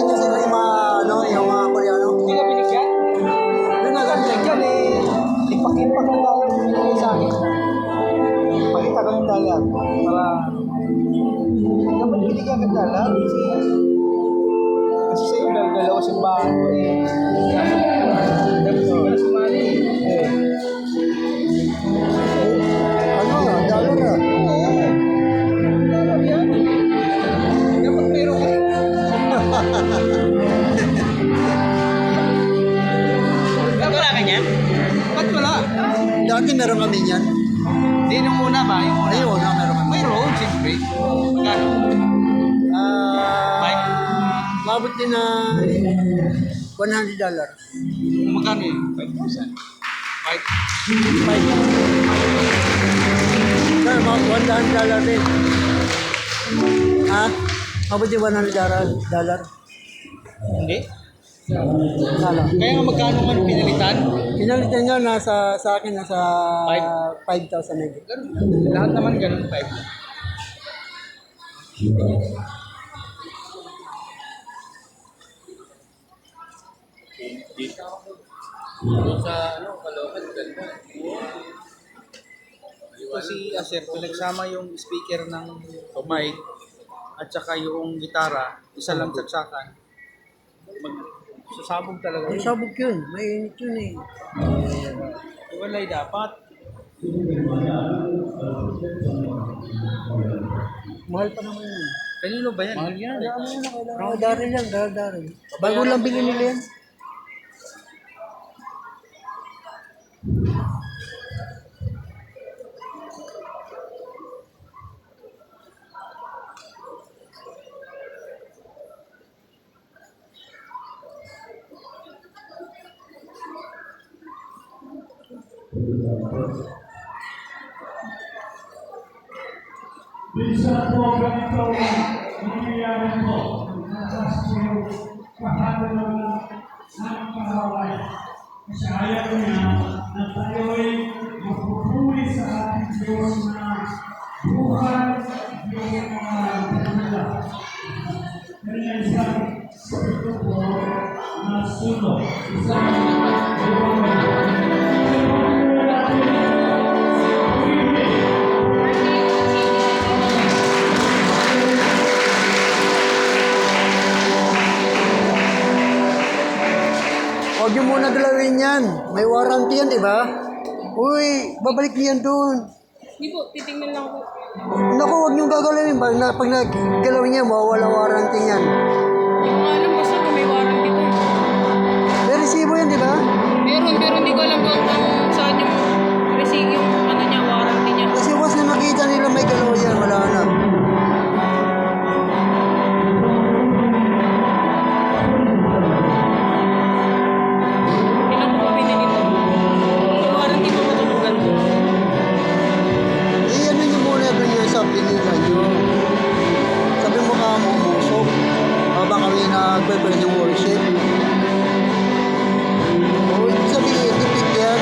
niyo sila yung mga, ano, yung mga Koreano. Hindi ka binigyan? Yun nga, Binigyan eh. Ipakipak ang dollar yung binigay sa akin. Pakita ko yung dollar. Para... Dapat binigyan ka dollar. Kasi sa'yo dalawa sa bahay ko eh. Dapat wala si Manny. Eh. ano, dollar ah. Dollar yan. Dapat meron ka. Dapat wala ka niyan? Ba't wala? Dati meron kami niyan. Hindi, nung una ba? Yung una? Ayun, meron kami. Mayroon, siyempre. Magkano? Mabot din na $100. Magkano yun? 5,000. 5? Sir, $100 din. Ha? Mabot din $100. Hindi. Kala. Kaya nga magkano nga pinalitan? Pinalitan niya nasa sa akin nasa 5,000 na yun. Ganun. Lahat naman ganun, 5. Sa ano, Caloocan, ganda. Ito si Acer, pinagsama yung speaker ng mic at saka yung gitara, isa lang saksakan. Sasabog talaga Ay, yun. sabog yun. Mainit yun eh. Iwalay dapat. Mahal pa naman yun. Kanino ba yan? Mahal yan. Kailangan mo na, kailangan mo. Darin lang, darin. Bago lang bilhin nila yan. Bisa po ganito nangyayari po ng kahalaman ng kahaway. Kasi ayaw niya na tayo'y mapupuri sa ating Diyos na buhay yung mga kanila. Kanya isang ito po na sunod. Huwag niyo muna galawin yan. May warranty yan, di ba? Uy, babalik niyo yan doon. Hindi po, titingnan lang po. Naku, huwag niyo gagalawin. Pag naggalawin niya, mawawala warranty yan. Yung alam, basta kung may warranty po. May resibo yan, di ba? Meron, pero hindi ko alam kung saan yung receive yung ano niya, warranty niya. Kasi once na nakita nila may galaw yan, wala na. Kailan ko pa binili ito? May warranty pa matulugan ko. Eh, ano niyo muna doon yung sa pinila niyo. Sabi mo ka mo umusok. Habang kami nagpe-press yung worship. O, ibig sabihin, tipid yan.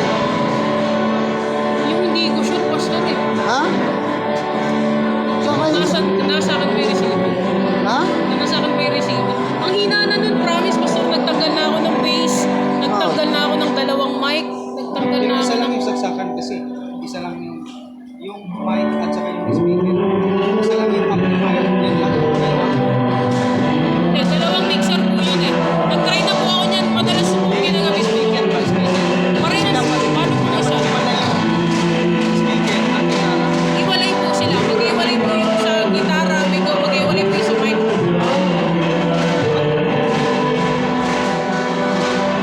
Yung hindi ko sure, pastor eh. Ha? Saan kayo? Nasa akin may receive. Ha? Nasa akin may receive. Ang hina na nun, promise, pastor, nagtanggal na ako ng bass. Nagtanggal na ako ng dalawang mic. Nagtanggal na Yung ako isa lang ng... yung saksakan kasi. Isa lang yung mic at saka yung speaker. Isa lang yung amplifier. Yan lang. Eh, dalawang mixer po yun eh. Nag-try na po ako niyan. Madalas po ginagamit speaker pa. Parehas, paano po isa? Wala yung speaker at gitara. Iwalay po sila. Mag-iwalay po yung sa gitara. Mag-iwalay po yung sa mic.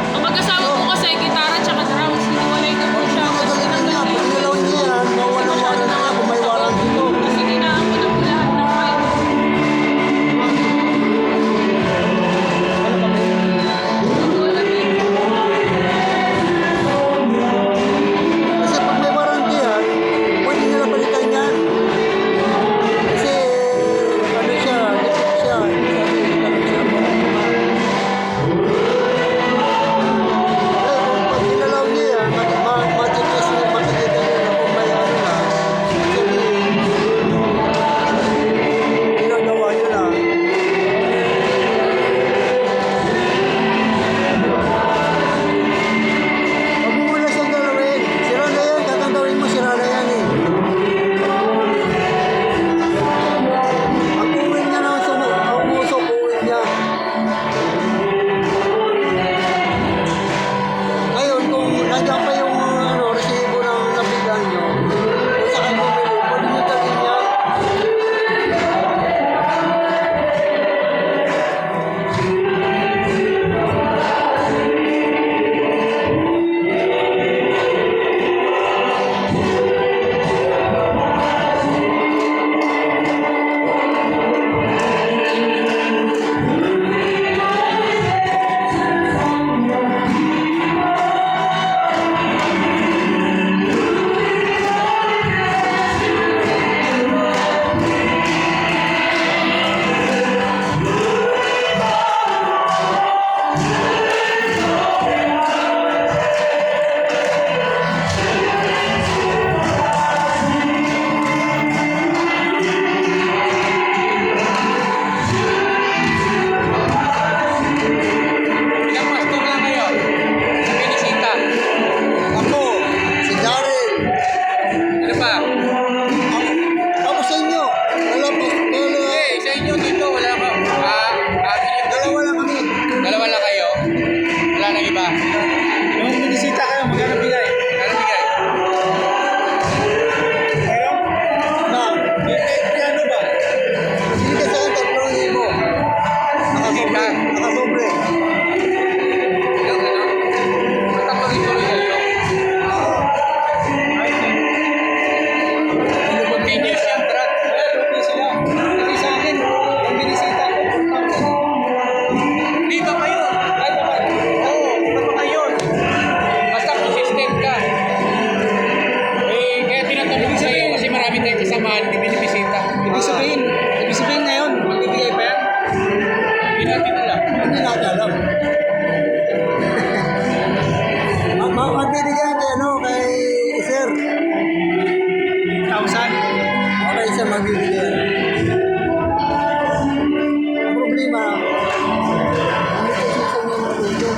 Ang mag-asawa po kasi, gitara tsaka drums. Iwalay ko po siya. Kasi Magaling niya. Pag nilawin niya yan, mawawala warranty niya kung may warranty ko. Bibisita kayo. Ay, baka. Oo, totoo kayo. Basta consistent ka. Kaya tinatanong ko sa'yo kasi marami tayong kasamahan, hindi binibisita. Ibig sabihin ngayon, magbibigay pa yan? Hindi natin alam. Hindi natin alam. Magbibigyan kay ano, kay sir. 1,000. Okay, sir, magbibigyan. Ang problema, ano kasi sa mga dito?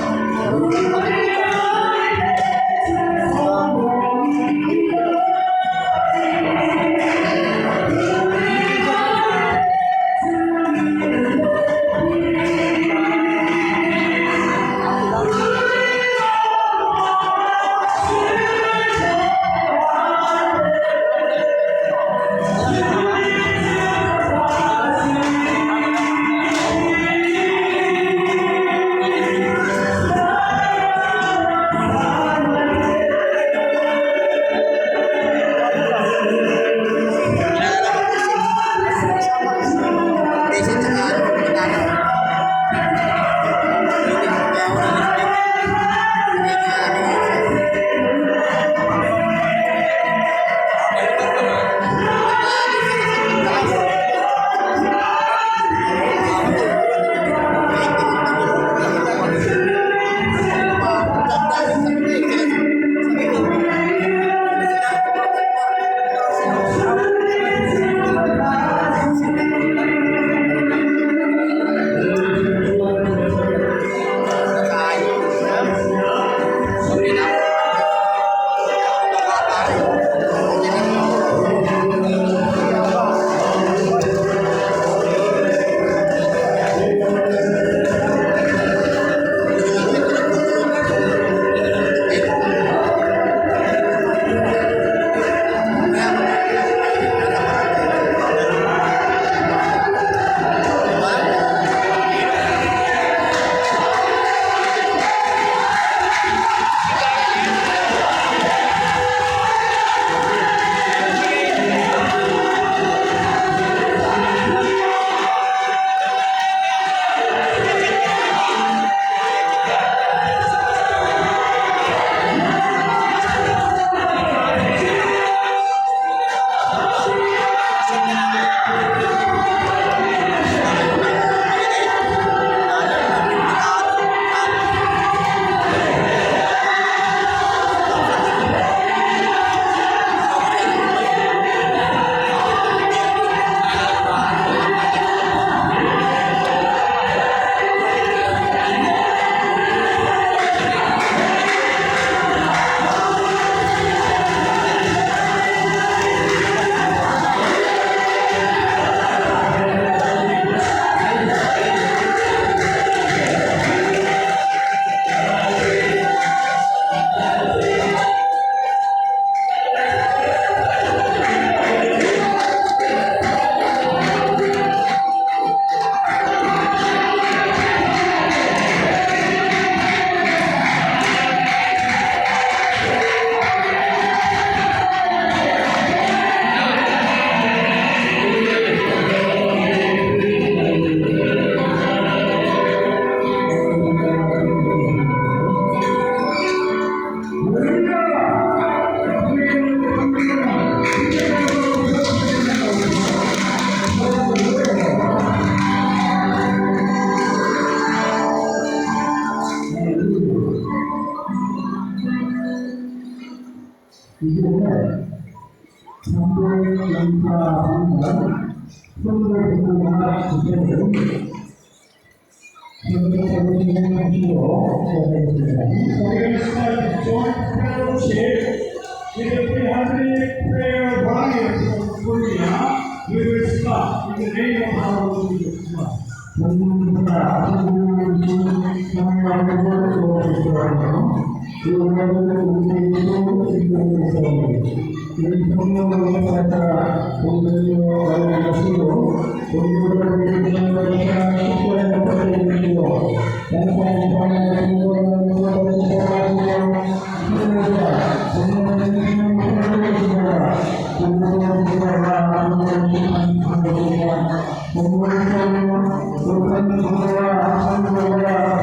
Kemudian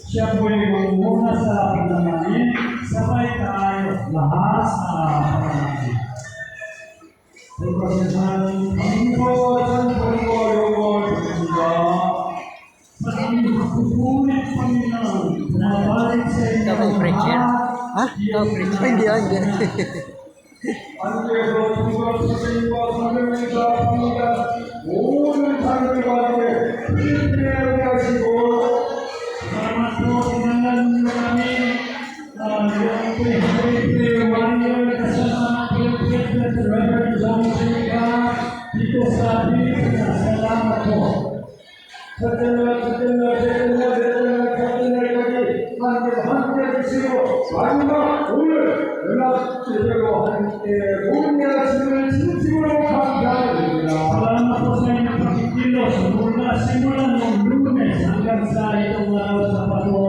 Siya po ay muna sa pinamanin, sabay tayo lahat sa panalangin. Ha? Ay, hindi yan. Salamat po sa inyong pakikilos mula simulan ng Lunes hanggang sa itong araw sa pato.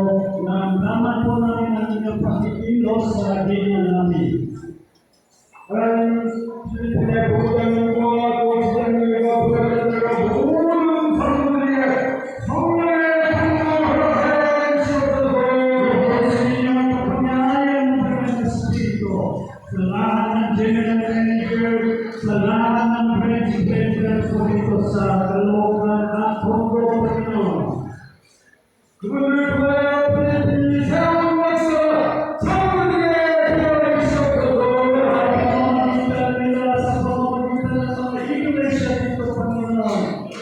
Naman po namin ang inyong pakikilos sa ganyan namin. Sa lahat ng general manager, sa lahat ng president po dito sa Caloocan at Tondo, Panginoon.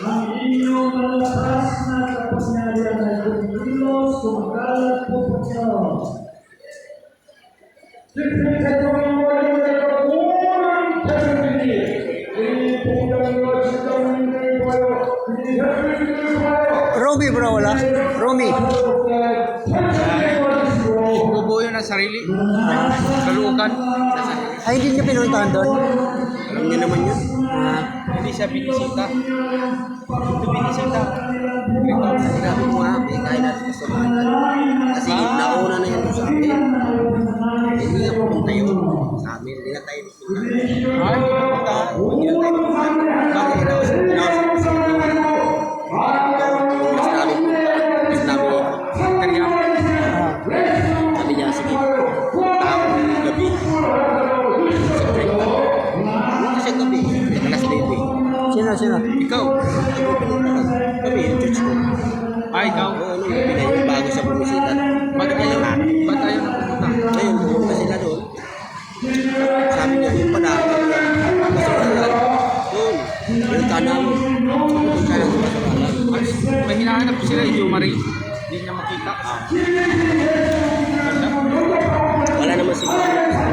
Ang inyong malakas na kapangyarihan ay kumilos, kumakalat po Panginoon. Romy bro, wala? Romy. Bubuo yun ang sarili. Kalukan. Ay, hindi niya pinuntahan doon. Alam niya naman yun. Hindi siya binisita. Ito binisita. Sinabi ko nga, may kaya natin sa mga kasi nauna na yan sa amin. Hindi nga pupunta yun sa amin. Hindi na tayo pupunta. Ay, pupunta. Hindi na tayo pupunta. Bakit hinawas ko sa amin? Gusto namin punta. Gusto namin Kaya, sabi niya, sige, punta ako ng gabi. Siyempre, kasi gabi, alas 9. Sino? ikaw. Gabi, yung church ko. Ay, ikaw. Oo, ano yung gabi na yun, bago siya bumisita. Ba't ayaw na? Ba't ayaw na pumunta? Ngayon, pumunta sila doon. Sabi niya, yung pala, kasi wala, doon, yung tanang, yung tanang sa pasukalan. Ay, may hinahanap ko sila, yung Marie. Hindi niya makita. Wala naman siguro.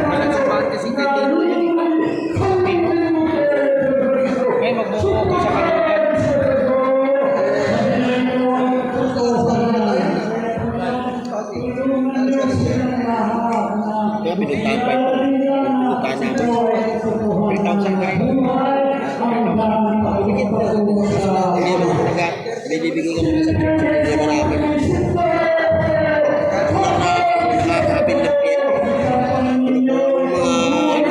Wala nang bante si Tito. Ngayon, magbubuo ko sa kalukan. Kaya pinuntahan pa ito. Pinuntahan namin. 3,000 kayo. Hindi mo na talaga. Binibigay ka naman sa church. Hindi marami. Nakakabin na pin.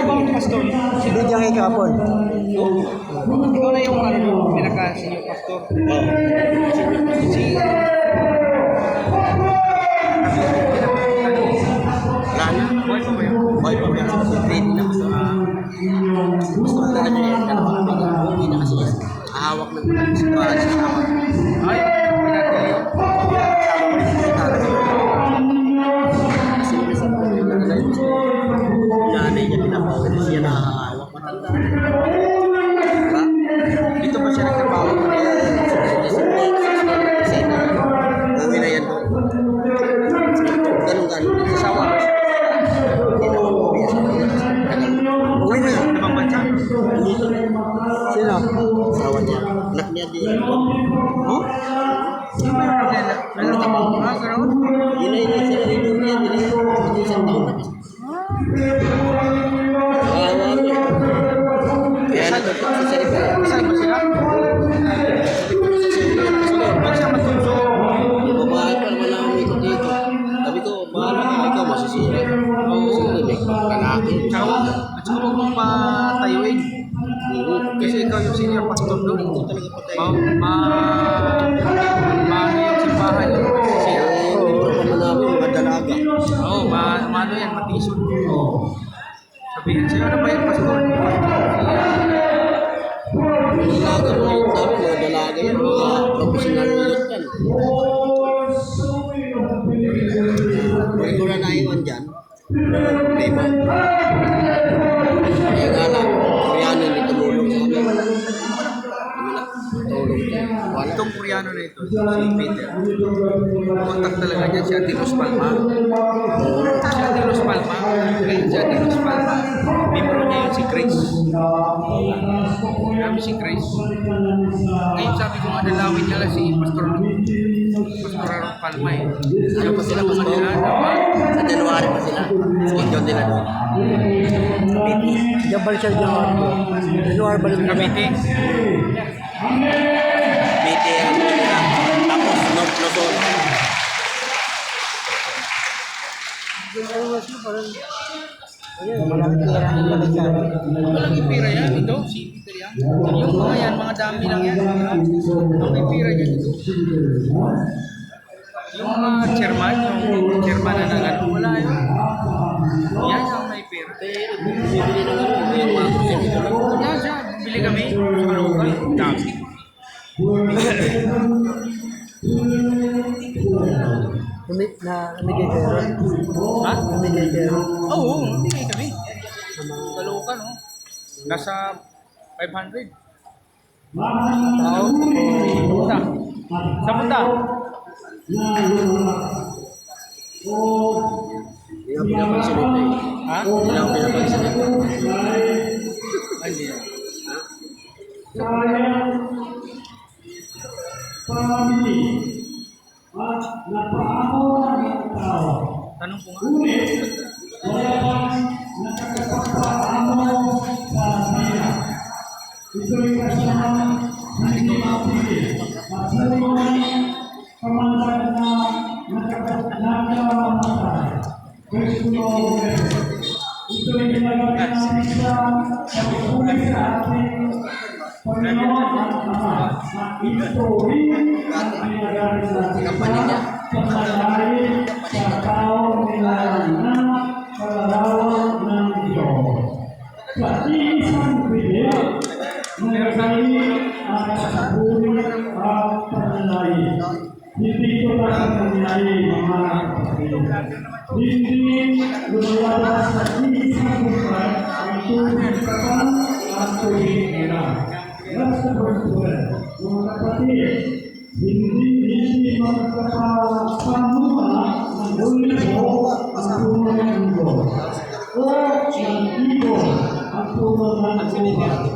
Mga pastor. Hindi niya kay Kapon. Ikaw na yung pinaka-senior pastor. Si Wala na. Boy pa ba yun? Boy pa yan. Ready na gusto. Gusto ko talaga yan. Hindi na kasi yan. Ahawak ng sitwaan sa hawak. Ay, pinatili. Kasi minsan po yung talaga yung nanay niya pinapawin na siya nakahawak. Matanda. Diba? Dito ba siya nagtrabaho? Uwi na yan doon. Ganun-ganun. Asawa. Hindi na uwi. Uwi na. Ibang bansa. Dito. Sino? Asawa niya. Anak niya din. Oh? Sino ba yung problema? Nagtrabaho ka? Gano'n? Sila yan. Hindi isang taon na. Kawawa mo eh. Kaya nagtatak sa sarili. Saan ba sila? Sabi ko na sa sarili. Sunod, ba't siya matulso? Yung babae pa naman ang umikot dito. Sabi ko lalaki. At saka huwag mong patayuin. Kasi ikaw yung senior pastor doon. Talaga patay. Maano yung simbahan yung siya. Libro pa man namin, mga dalaga. Oo, maano yan, matisod. Sabihin sa'yo, ano ba yung pastor? Dalaga, mga dalaga yan, mga professional youth yan. Kung ko na naiwan dyan, problema. Kaya nga lang, kaya hindi tumulong sa amin. Tumulong. Wala. Itong Koreano na ito, si Peter, contact talaga niya si Ate Luz Palma. Si Ate Luz Palma, ngayon si Ate Luz Palma, membro niya yung si Grace. Kami si Grace. Ngayon sabi ko nga dalawin niya lang si Pastor Aaron Palma eh. Ano pa sila, Pastor? Sa January pa sila. Schedule nila doon. Diyan balik siya January balik Sa Cavite. BT ang nila. Tapos North Luzon. Walang ipira yan, ito, si Peter yan. Yung mga yan, mga dami lang yan. Ang ipira niya ito. Yung mga chairman, yung chairman na nagano, wala yun. Yan yung may pera. Yung mga prosecutor. Yan siya, bili kami sa local. Dami. Namigay kayo ron. Ha? Namigay kayo ron. Oo, bili kami. Sa local, no? Nasa 500. Tao. Punta. Sa punta. Hindi ang pinapagsalita eh. Ha? Hindi ang pinapagsalita. Ay, hindi. Family at napaamo ng tao. Tanong ko nga. Walang nakakapagpaamo sa pila. Ito'y kasamang hindi mapili. Masalimang pamantag na nakakamatay. Kristo ito'y ginagawa namin sa pagpupuli sa ating Panginoon at Ama na ito rin ang pinagaling natin sa paglalayas sa tao nilalang sa larawan ng Diyos. Sa iisang pili, nagkaroon at sabuni at panalay. Hindi ko lang nangyari mga kapatid. Hindi lumalabas sa iisang buhay ang tubig kapan at tubig hirap. Nasa bersulit, mga kapatid, hindi magkakapamuha ng ulibo ang tunay ng Diyos. O ng ibon ang tunay ng buhay.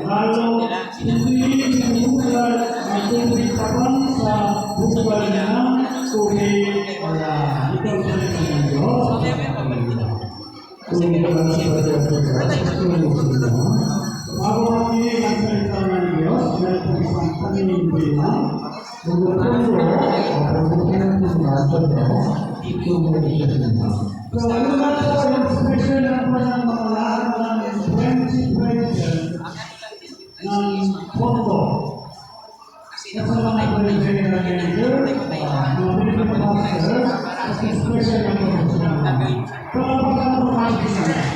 Lalo, hindi sinulad ang tubig kapan sa buhay ng tubig wala. Ito ang tunay ng Diyos. Tubig wala sa Diyos. Bago kami ang salita ng Diyos, dahil po isang paninibilang, bumutulo o bumutulo sa Diyos, tumulo siya sila. So, ano ba ito yung special na po ng mga lahat ng 20 president ng Pondo? Kasi mga president na leader, mga president officers, kasi special na po sila. So, pagkano po kasi sila?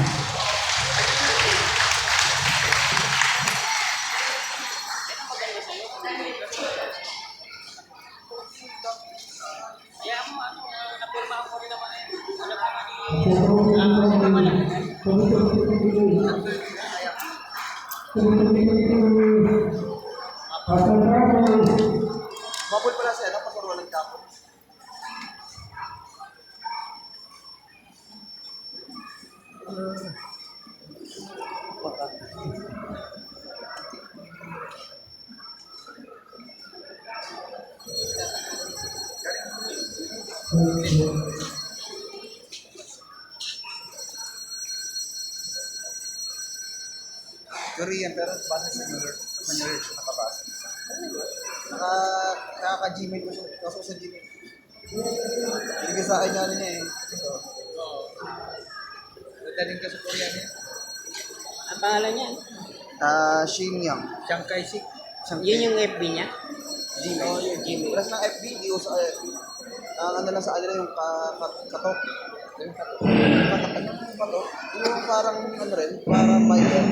Bubble pala siya, pag walang kapon. Korean, pero base sa New York. Sa New York siya nakabasa. Nakaka-Gmail ko siya. Kaso sa Gmail. Hindi sa akin niya rin eh. Ito. Galing ka sa Korea niya. Ang pangalan niya? Shin Young. Chiang Kai-shek. Yun yung FB niya? Oo, yung Gmail. Plus ng FB, di ko sa ano lang sa kanila yung katok. Yung katok. Yung parang ano rin, parang Bible.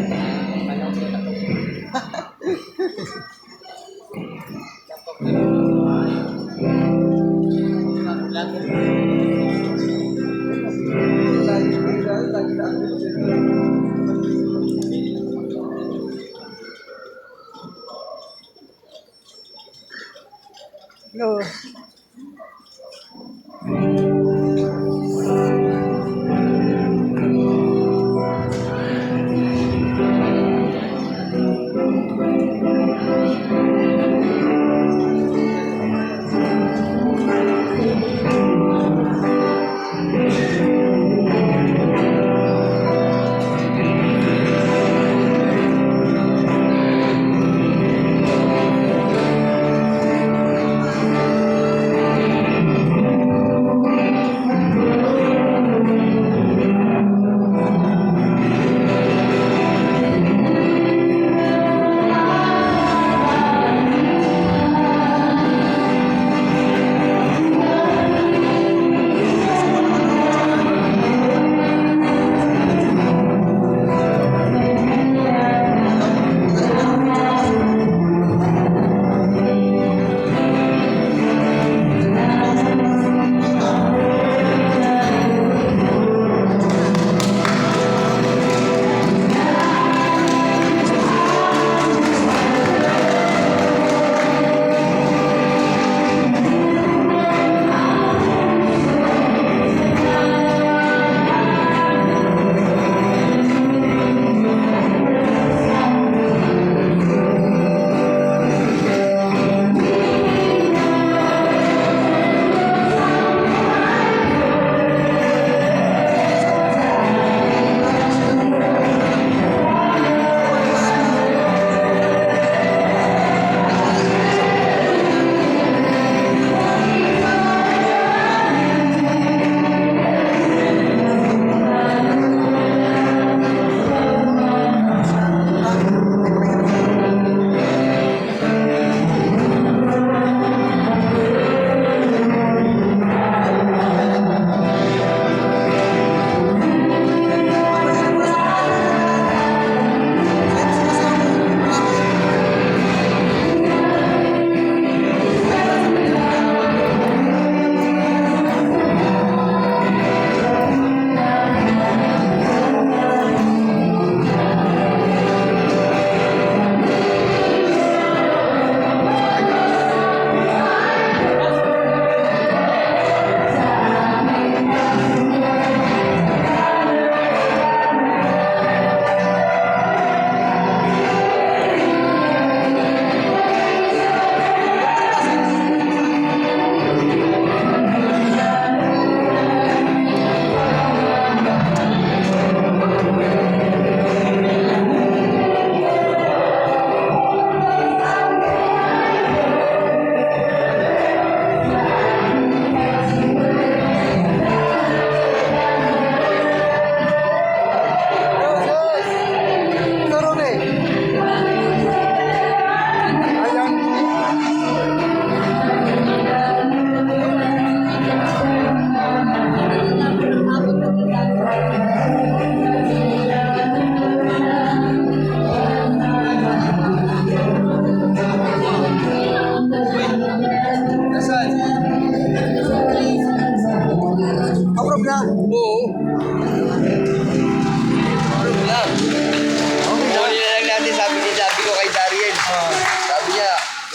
No.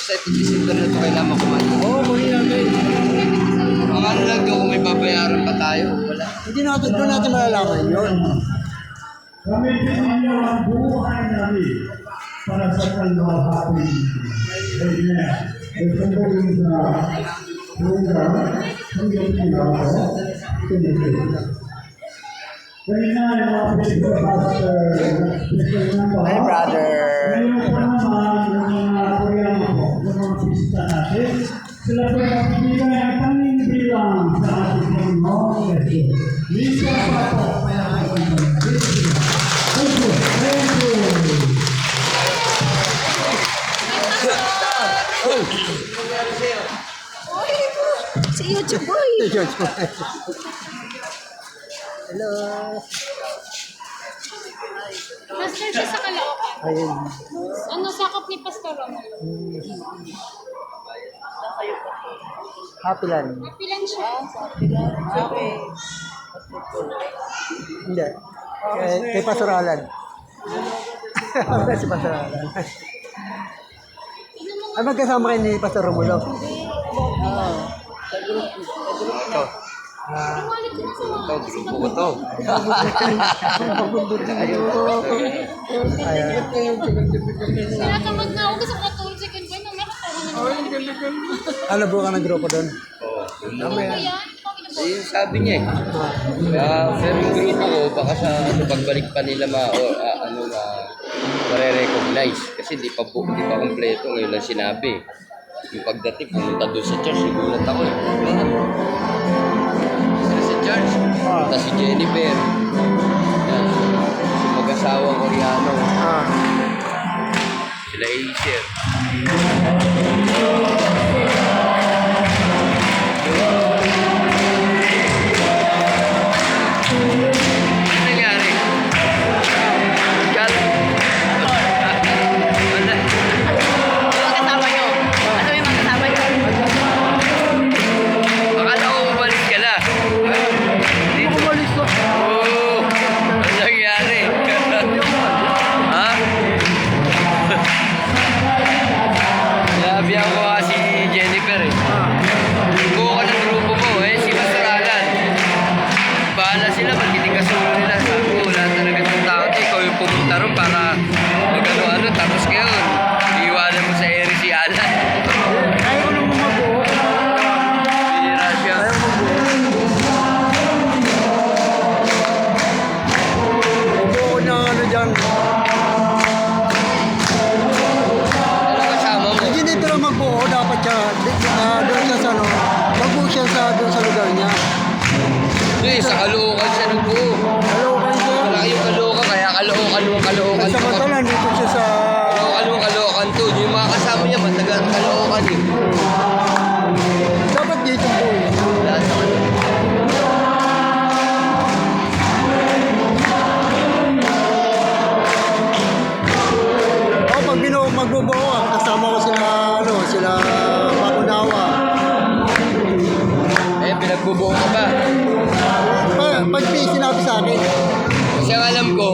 sa ito December na ito kailangan kumain. Oo, muli namin. Ang ano lang doon kung may babayaran pa tayo, wala. Hindi natin, doon natin malalaman yun. Kami pinili ang buhay namin para sa kalwalhati. Amen. Ito po yung program ng Pilipinas. Kanina yung mga Pastor Hi, brother. Ngayon pa naman yung mga programa po, yung mga pista natin, sila po yung nagbibigay ang tanging bilang sa ating Lisa Pato. Si YouTube boy. Hello. Pastor siya sa Caloocan. Ayun. Ano sakop ni Pastor Romo? Happy lang. Pilan siya? Hindi. Kay Pastor Alan. Si Pastor Alan. Ay, magkasama kayo ni Pastor Romulo. Wallet ko na sa mga. Grupo ko to. Ayan. Tinatamad na ako gusto ko na 2 second ko. Nung nakatawa na. Ano buka ng grupo doon? Ano ba yan? Yung sabi niya eh. Pero yung grupo ko, baka sa pagbalik pa nila mare-recognize. Kasi di pa kompleto ngayon lang sinabi. Yung pagdating, pumunta doon sa church, sigulat ako eh. Sila sa church, pumunta si Jennifer. Yan. Si mag-asawang Oriano. Sila Acer. Ano nangyari? Wala. Kasama nyo. Ano yung mga kasama nyo? Akala ko umalis ka na. Dito. Umalis ko. Oo. Ano nangyari? Ha? Nabihan ko nga si Jennifer eh. Buo ka ng grupo mo eh. Si Pastor Alan. Bahala sila. Ba't hindi kasulo nila? Sabi ko, wala talaga ng tao. Ikaw yung pumunta ron para magano-ano. Tapos ngayon, iiwanan mo sa ere si Alan. Ayaw ko nang bumabuo. Bihira siya. Buo ko na ano dyan. Ano kasama mo? Hindi dito lang magbuo. Dapat siya doon siya sa ano. Magbuo siya doon sa lugar niya. Hindi, sa Caloocan siya nagbuo. Hello kayo. Malaki yung Caloocan, kaya Caloocan Sa to. Matalan, dito siya sa... Caloocan to. Yung mga kasama niya, matagal Caloocan eh. Dapat dito po eh. Lahat sa Caloocan. Pag magbubuo, kasama ko sila Bakunawa. Eh, pinagbubuo ka ba? Pag may sinabi sa akin, Kasi ang alam ko,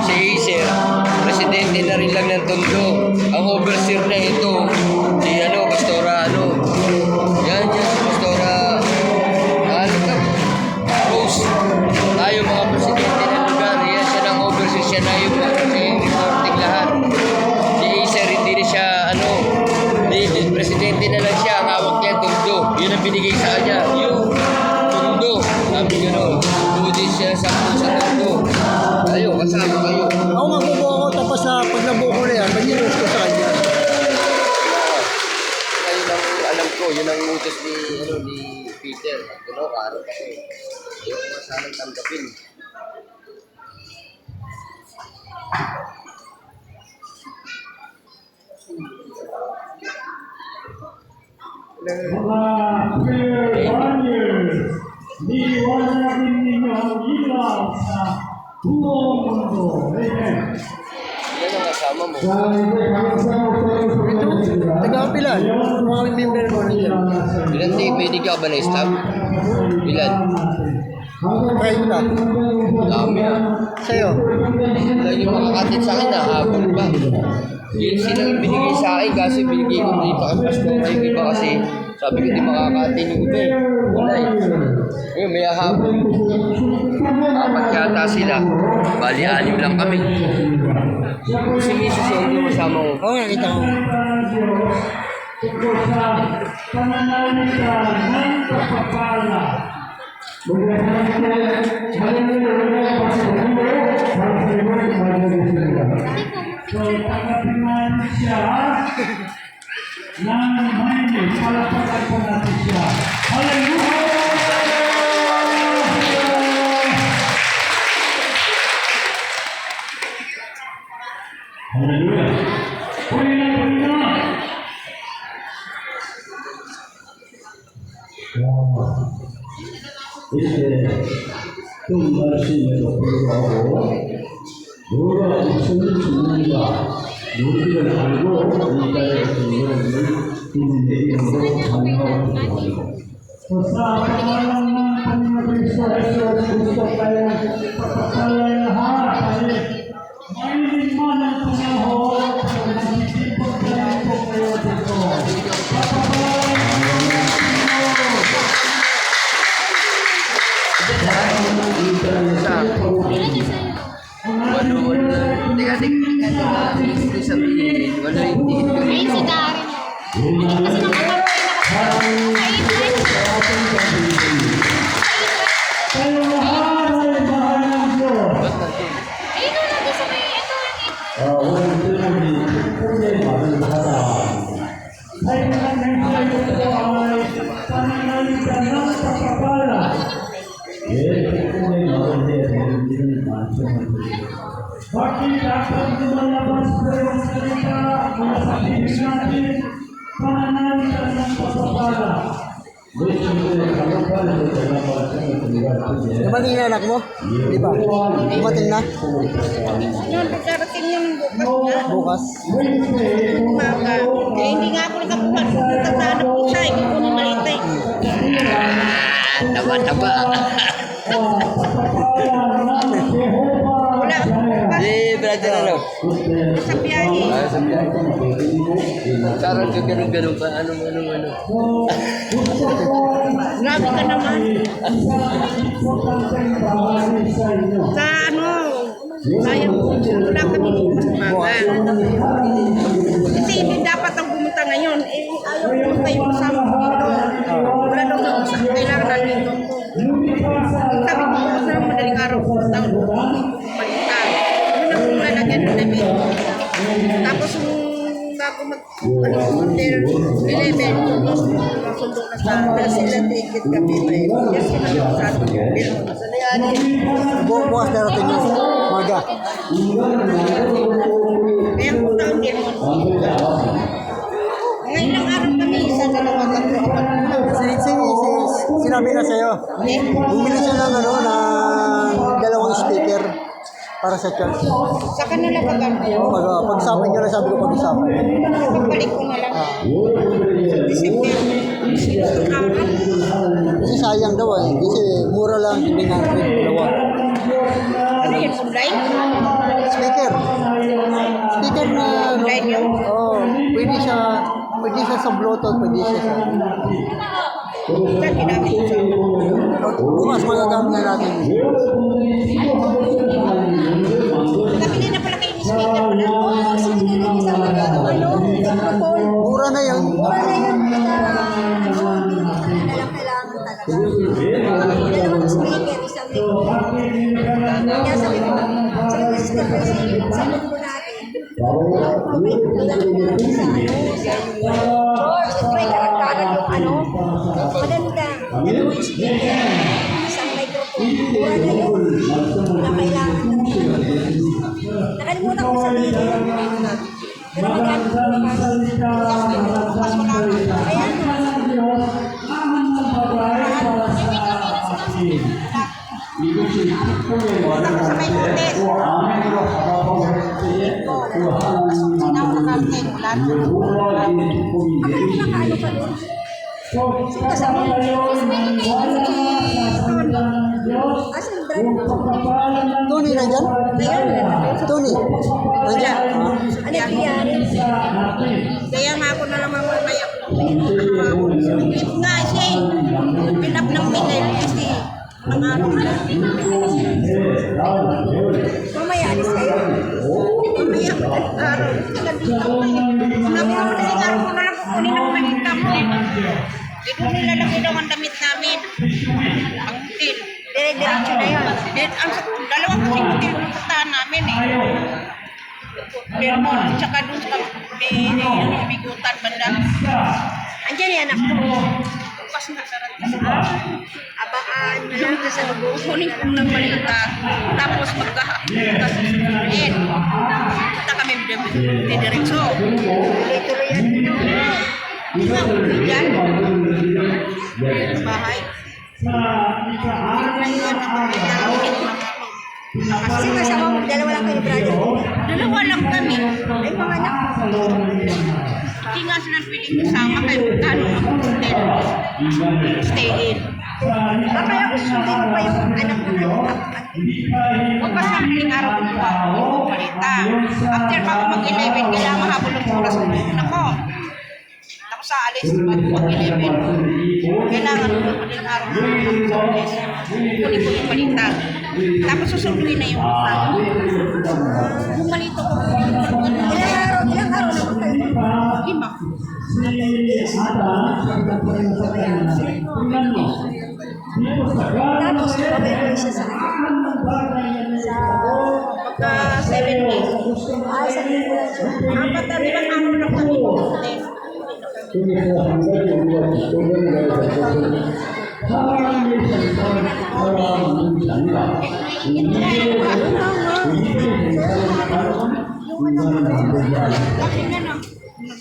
si Acer, presidente na rin lang ng Tondo. Ang overseer na ito, si Pastora, Yan, si Pastora, Rose. Tayo mga presidente ng lugar, yan siya ng overseer, siya na yung reporting lahat. Si Acer, hindi na siya, presidente na lang siya, ang hawak niya, Tondo. Yun ang binigay sa kanya, yung Tondo. Sabi gano'n, budis siya sa Tondo. Tayo, kasama kayo. ako magbubuo ako tapos pag nabuo ko na yan, mag-inos ko sa kanya. Ayun ang alam ko, yun ang utos ni Peter. Karo kasi. Ayaw ko sanang tanggapin. Mga Peruanyers, liwanagin ninyo ang ilaw sa buong mundo. Amen. Yan ang kasama mo. Taga-apilan, mga member ko na dyan. Ilan tayo pwede ka ba na stop? Ilan? Kahit na. Dami ah. Sa'yo. Lagi makakatid sa akin, nahabol pa. Yun silang binigay sa akin kasi binigay ko dito kay Pastor. Yung iba kasi sabi ko di makakatid yung iba eh. Wala eh. Ngayon may hahabol. Apat yata sila. Bali, 6 lang kami. Si Mrs. yung kasama ko. Oo, nakita ko. Ito sa pananalitan ng kapapala. So, tanggapin natin siya ng mahinig. Palapakan po natin siya. Hallelujah! 말씀에도 불구하고 너가 무슨 증명과 노기를 알고 이 자리에 있는 것을 이름으로 강요하고 sa pangalan ng Panginoon Kristo Jesus, gusto kayong pagpapalayahan ay mahilig man ang panahon kung nasisipot kayo po kayo dito. Teka, sabihin, wala hindi. Ayun si Darren. Hindi kasi nakakapay na kasi. Kayo lahat ay mahal ng Diyos. Ayun na lang sa may ito. Ay nangyayari ito ay pananalitan ng pagpapala. Bakit dapat lumalabas ko yung salita mula sa bibig natin pananalitan ng pagpapala? Dumating na anak mo? Di ba? Dumating na? Yun, pagkarating yung bukas na. Bukas? Umaga. Eh, hindi nga ako nagkapunta ko siya. Hindi ko nung malita eh. Taba-taba. Wala. Eh, brother, ano? Sa biyahe. Sa biyahe. Sarang ka ganun-ganun pa. Ano. Grabe ka naman. Sa ano, ayaw ko. Wala kami dito sa umaga. Kasi hindi dapat ang pumunta ngayon. Eh, ayaw ko pumunta yung kasama ko dito. Wala daw sa usa. Kailangan namin dito. Sabi ko, bukas na lang madaling araw pumunta ko. Balikan. Yun ang lalagyan ng namin. Tapos bago mag-order 11, masundo na sa sila ticket kami. Yes, sila sa atin. Bukas darating yung maga. Kaya punta ang demon. Ngayon ang araw kami, isa, dalawa, tatlo, apat. Sinabi na sa'yo. Bumili siya ng dalawang speaker para sa church. Sa kanila ba gano'n? Pag-usapan nyo na, sabi ko pag-usapan. Pagbalik ko na lang. December. Kasi sayang daw kasi mura lang, hindi nga dalawa. Ano yun, online? Speaker. Speaker na Online yun? pwede siya sa Bluetooth, pwede siya sa... Saan ginamit ko siya? Bukas magagamit na natin. Nabili na pala kayo ng speaker pala? Mura na yan. Dalawang speaker, isang kaya sabi ko, sabi ko natin, George, try karagdagan yung maganda. Dalawang speaker, isang microphone, mura na yun. Na kailangan natin. Nakalimutan ko sabihin. Pero magamit ko bukas wala na. Ayan na. Punta ko sa may hotel. Sinaw na kami ulan. Ako yung nakaano ka doon. Kasama mo. Asan yung driver? Tony na dyan? Ayun. Tony. Nandiyan. Ano nangyari? Kaya nga ako na lang mamaya. Clip nga siya eh. Pinap ng Pinel kasi ang ano ka. Mamaya alis kayo. Mamaya madaling araw. Nagandito ako eh. Sinabi ko madaling araw ko na lang kukunin ang balita mo. Hindi ko nilalagay daw ang damit namin. Ang hotel. Dire-diretso na yun. Dalawang kasi hotel ang puntahan namin eh. Pero tsaka dun sa bigutan banda. Andiyan yan ako. Bukas na abaan na lang sa lubong. Kunin ko ng balita. Tapos magkakasusunod. Punta kami diretso. Tuloy-tuloy yan. Hindi nga ulo dyan. Sa bahay. sa ika-6 na araw, Kasi kasama mo, dalawa lang kayo, brother. Dalawa lang kami. Ay, mga anak. Hindi nga sila pwedeng kasama kayo. Kano ang hotel? Stay in. Kaya kung sundin mo pa yung anak mo na huwag pa sa aking araw ko pa. Balita. After bago mag-11, kailangan mahabol ng oras ko. Nako. Ako sa alis, mag-11. Kailangan mag-11 araw ko. Kunin ko yung balita. Tapos susunduin na yung isa. Yung malito ko. Ilang araw na kayo? 5. Tapos babalik ko siya sa pagka 7 days. Ay, 7 days. Apat na limang araw na kami.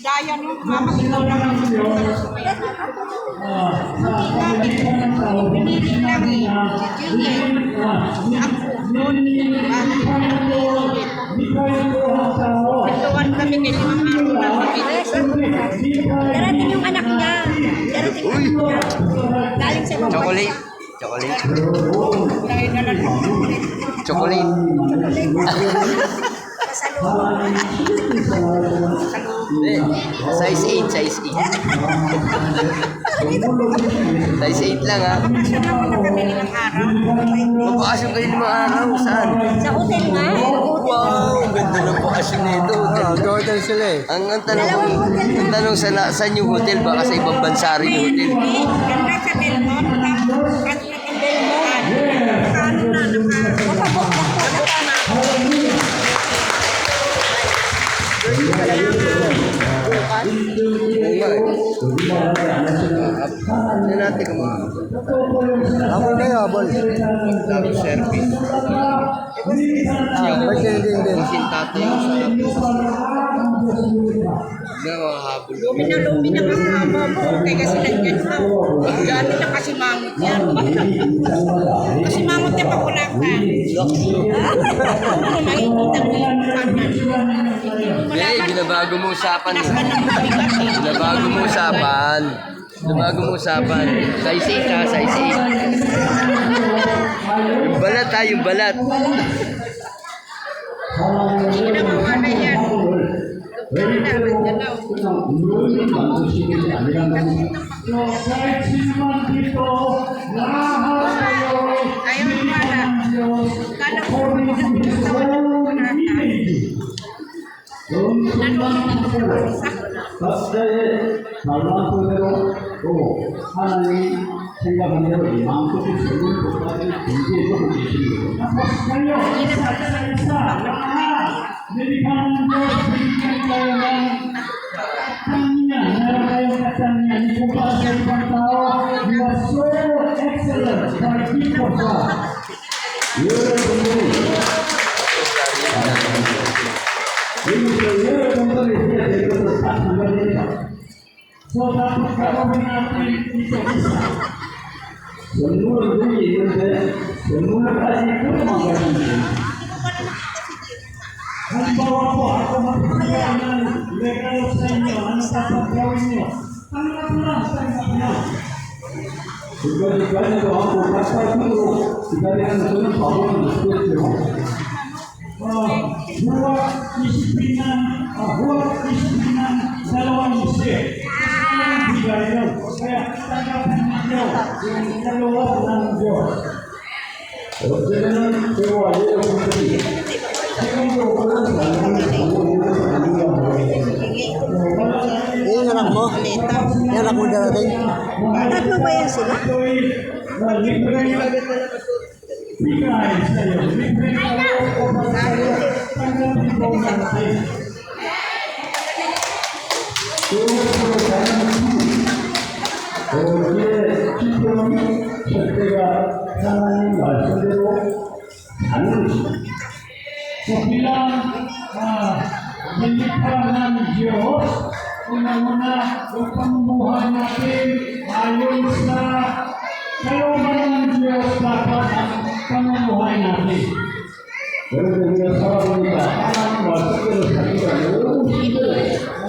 Daya nung mamakitaw lang ang pinili lang Tuwan kami kay limang araw na kami. Darating yung anak niya. Darating yung anak niya. Galing sa ibang Chocolate. bansa. Chocolate. Dahil na lang Chocolate. Size 8, size 8. Size 8 lang ha. Siya na muna kami nilang araw. Mabakasyon kayo ng mga araw. Saan? Sa hotel nga. Wow, ang ganda ng bakasyon nito. Hotel sila eh. Ang tanong saan yung hotel? Baka sa ibang bansa rin yung hotel. Ganda sa Belmont. Tapos at sa Belmont. Saan na nakapabok na po na Ano natin kung mga Habol kayo, habol. daming service. Hindi. Sintate yung sa mga habol. lumi na kasama mo. Kaya kasi nandiyan na. Gano na kasi mangot yan. Kasi mangot niya pa pula ka. Kung makikita mo yung kanan. Eh, binabago mo usapan. Binabago mo usapan. Binabago mo usapan. Size 8 ha, size 8. Yung balat ha, yung balat. Ginawa na yan. Ano na, nandiyan na. kahit sino man dito, lahat kayo, Ayaw naman na. Kala ko, pinagkasawa na po na 하나님 생각한 대로 마음속에 적은 것까지 존재해서 계십니다. So dapat gagawin natin ito isa. Semua ini semua kasih kemampuan. Halimbawa po ako magkakaroon ng legal sa inyo, ano dapat gawin nyo? Tanggap lang, tanggap lang. Sigurado ko ako kapatid ko, sigurado ko ng pawon ng Espiritu. Huwag disiplinan dalawang isip. Kaya tanggapin ninyo yung dalawa ng Diyos. Yung anak mo? Yung anak mo darating? Tatlo ba yan sila? Bigay sa'yo. Libre kayo o tanggapin ko natin. 거기에 기쁨이 절대가 하나님 말씀대로 가는 것입니다. bilang menyimpan Diyos, unang-una, yung pamumuhay natin ayon sa kalooban ng Diyos dapat ang pamumuhay natin. Pero kung nasawa nila, ang pero sa kita,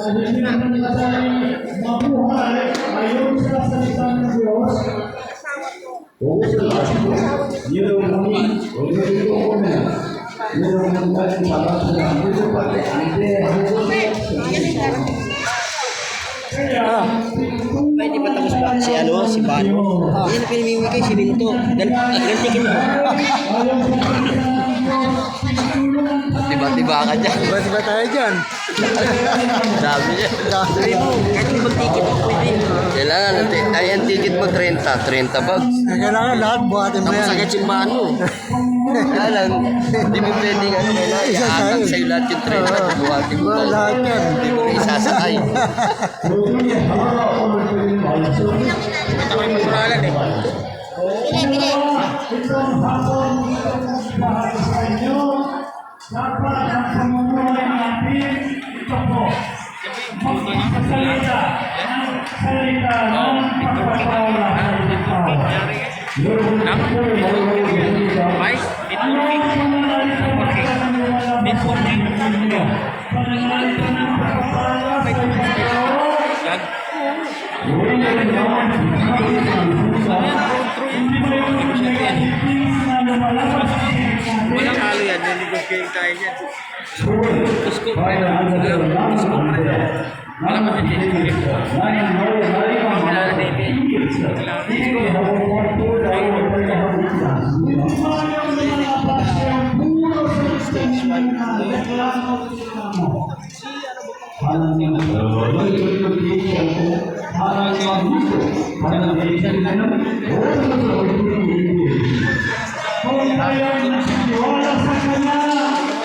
hindi naman tayo mabuhay ayon sa salita ng Diyos. Oo, yun ang kami, huwag na dito ko na. Yun ang kami para sa kami. Hindi pa tapos ba? Si Bano. Yan ang pinimimigay kay Silinto. Gantikin mo. Tiba-tiba ka dyan. Diba tayo dyan? Sabi niya. Sabi mo, kahit ibang ticket mo pwede. Kailangan, ay ang ticket mo 30 bucks. Kailangan lahat buhatin mo Tapos yan. agad yung mano. Kaya lang, hindi mo pwedeng kailangan iatag sa'yo lahat yung 30. Buhatin mo. Lahat yan. Hindi mo isasakay. Itong hapon, bahagi sa inyo, dapat ang pamumuhay natin, ito po, magsasalita ng salita ng pagpapala sa ito. Anong pananalita ng pananalita ninyo? Pananalita ng pagpapala sa ito. Walang halo yan, nilibigay tayo yan. Gusto ko pa yun. Gusto ko pa yun. Wala pa siya dito. Wala na Kung kayo nagsiwala sa Kanya,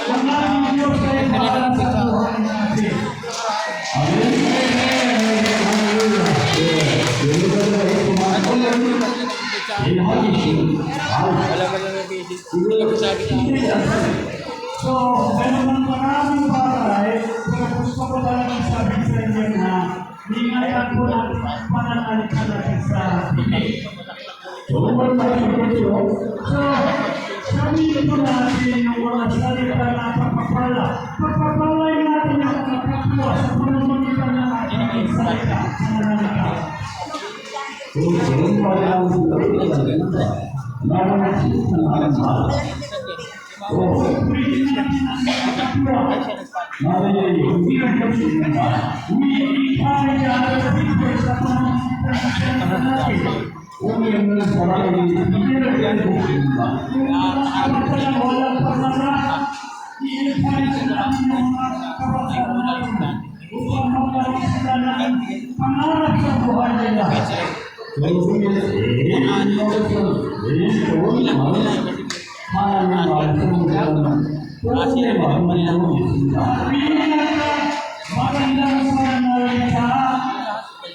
ang aming Diyos ay bahala sa buhay natin. So, ganun ang maraming bagay, pero gusto ko talagang sabi sa inyo na ingatan po natin ang pananalita natin sa tinig. So, sabihin po natin yung mga salita na pagpapala. Pagpapalay natin ang mga kapwa sa pamamagitan ng ating salita sa nananaka. Pangarap sa buhay nila. Magandang pananalita,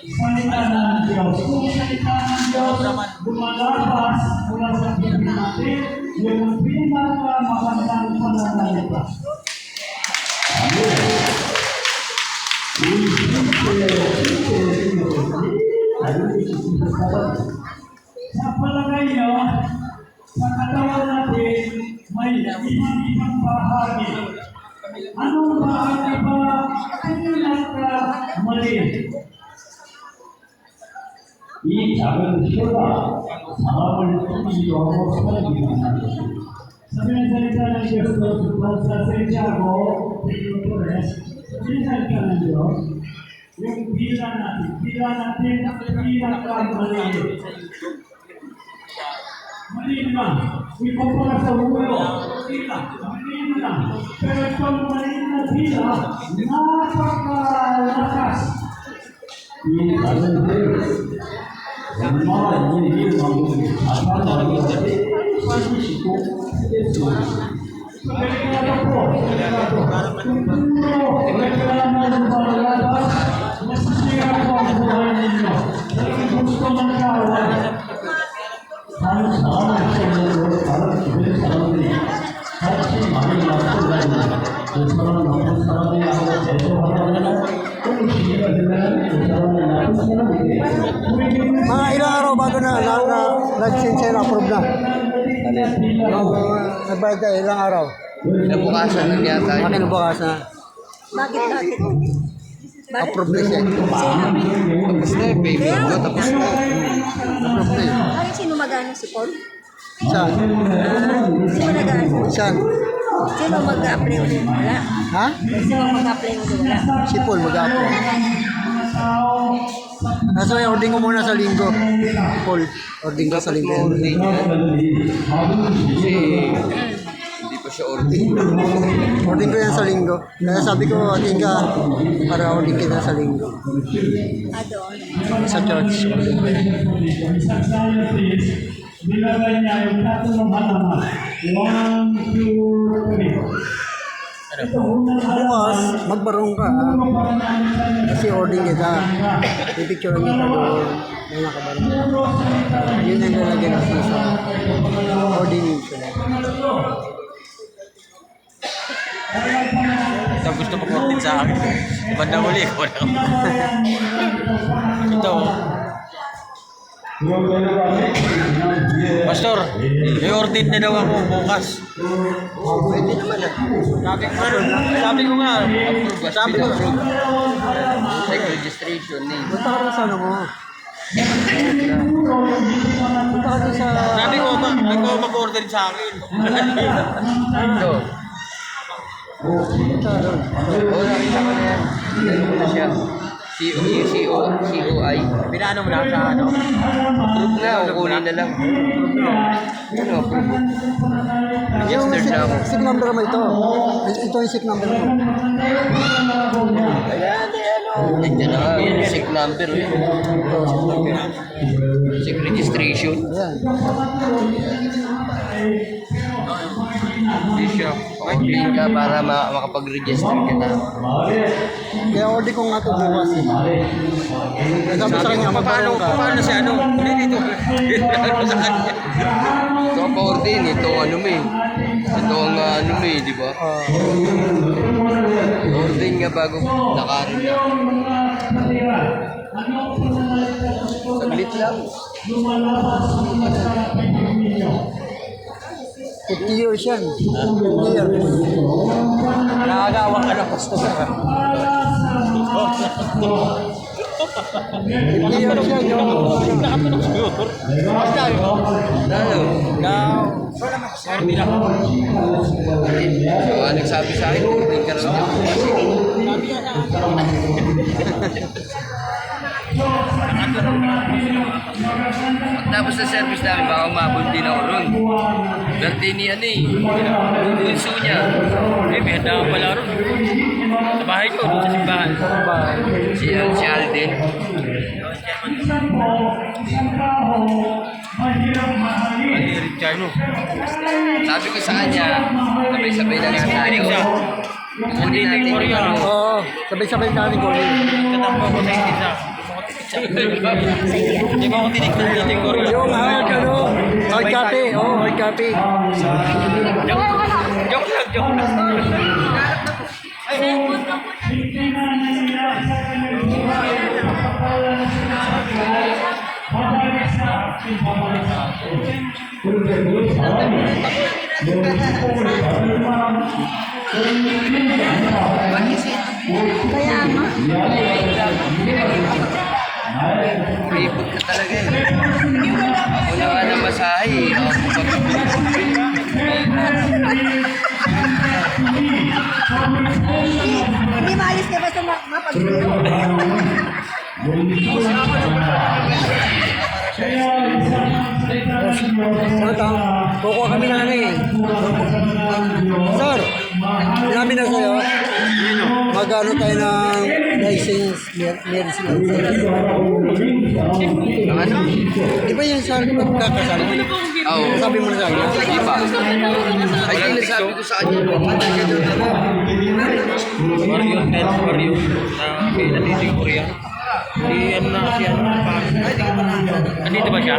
salita ng Diyos. Kung salita ng Diyos lumalabas mula sa bibig natin, yung pinakamagandang pananalita. Sa palagay nyo, sa katawan natin, may ibang bahagi. Anong bahagi ba pinaka-mali? 이 작은 시가 사람을 통일하고 살아갑니다. 사면살이라는 것도 반사세자고 비교토레 사면살이라는 것 yung pila natin pila ka mali naman ikumpara sa ulo pila mali naman pero itong mali na pila napakalakas ini dalam diri semua ini mampu asal dari pasti siku itu Mga ilang araw bago na Nagbayad ka ilang araw? Kinabukasan lang yata. Akin na bukas na. Bakit? Approve na siya. Tapos na yung baby ko. Tapos na. Approve na yun. Ay, sino magano si Paul? Saan? Sino nag-ano? Saan? Sino mag-apply ulit? Wala. Ha? Sino mag-apply ulit? Wala. Si Paul mag-apply. Nasa ording ko muna sa linggo. Paul, ording ko sa linggo. Order niya. Kasi hindi pa siya order. Ording ko yan sa linggo. Kaya sabi ko, ating ka para ording kita sa linggo. Doon. Sa church. Ording ko yan. Isang scientist, nilagay niya yung tatlong halaman. 1, 2, 3. Bukas, magbarong ka. Kasi ording kita. Pipicture kita doon. May nakabarong. Yun ang lalagyan kasi sa ordination. Ito gusto mo kortin sa akin. Bandang uli. Ito. Pastor, i-ordin na daw ako bukas. Pwede naman ah. Sabi ko nga, sabi ko. Like registration name. Punta ka rin sa ano mo. Punta ka rin sa... Sabi ko, ikaw mag-order sa akin. Ito. Punta ka rin. Oo, nakita ko na yan. Ano ko na siya? COI. Pinano mo na sa ano? Approve na, kukunin na lang. Ano, approve. Yung Registered na ako. SIC number mo ito. Ito yung SIC number mo. Nandiyan na nga, SIC number. SIC registration. Ayan. Bishop, ordin ka para makapag-register ka na. Kaya order ko nga ito bukas. Sabi sa kanya, magbarong ka. Paano si ano? Hindi dito. Ano sa kanya? Ito ang pa-ordin, ito ang ano mo eh. Ito ang ano mo eh, di ba? Ordin nga bago lakarin ka. Saglit lang. 50 years yan. 50 years. Nakagawa ka ng customer. 50 years yan. Yung... So, nagsabi sa akin, ordin ka rin dyan. Tapos sa service namin, baka umabot din ako ron. Dati ni ano eh, yung bunso niya. May handa ka pala ron. Sa bahay ko, sa simbahan. Si Alden. Ano yung Richard mo? Sabi ko sa kanya, sabay-sabay na lang tayo. Hindi natin yung ano. Oo, sabay-sabay natin ko. Katampo ko sa isa. Hindi mo ako tinignan dito yung Korea. Yung hard copy. Oo, hard copy. Joke lang. Kaya nga. Reboot ka talaga eh. Ako na nga ng masahe eh. Hindi maalis ka ba sa mapag-video? Kukuha kami na ano eh. Sir, sinabi na sa'yo, mag-ano tayo ng license, marriage license. Ano? Di ba yan sa pagkakasal? Oo. Sabi mo na sa akin. Sige pa. Ay, yung nasabi ko sa kanya, matagal ka doon naman. Warrior. Nandito yung Korea. Di ano na kasi ano. Nandito ba siya?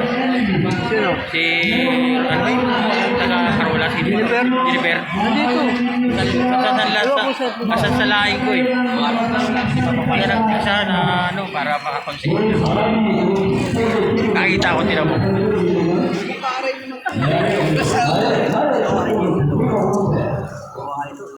Sino? Si ano ba yung taga Carola? Si Jennifer? Nandito. Asan sa laing ko eh. Kaya nagpisa na ano para makakonsider. Nakita ko tinamo.